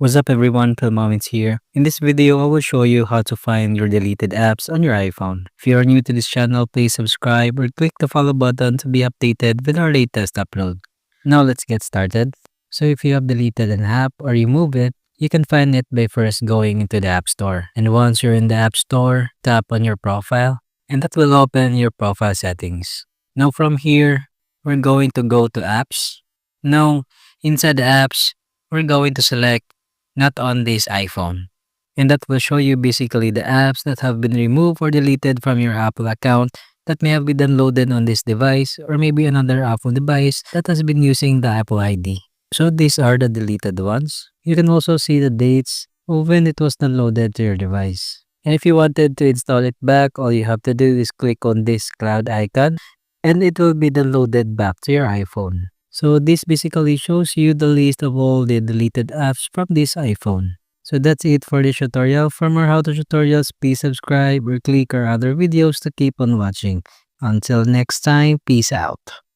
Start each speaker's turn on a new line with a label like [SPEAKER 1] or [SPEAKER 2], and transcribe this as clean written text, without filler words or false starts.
[SPEAKER 1] What's up everyone, Filmoments here. In this video, I will show you how to find your deleted apps on your iPhone. If you are new to this channel, please subscribe or click the follow button to be updated with our latest upload. Now let's get started. So if you have deleted an app or remove it, you can find it by first going into the App Store. And once you're in the App Store, tap on your profile and that will open your profile settings. Now from here, we're going to go to Apps. Now, inside the apps, we're going to select not on this iPhone. And that will show you basically the apps that have been removed or deleted from your Apple account that may have been downloaded on this device or maybe another Apple device that has been using the Apple ID. So these are the deleted ones. You can also see the dates of when it was downloaded to your device. And if you wanted to install it back, all you have to do is click on this cloud icon and it will be downloaded back to your iPhone. So this basically shows you the list of all the deleted apps from this iPhone. So that's it for this tutorial. For more how-to tutorials, please subscribe or click our other videos to keep on watching. Until next time, peace out.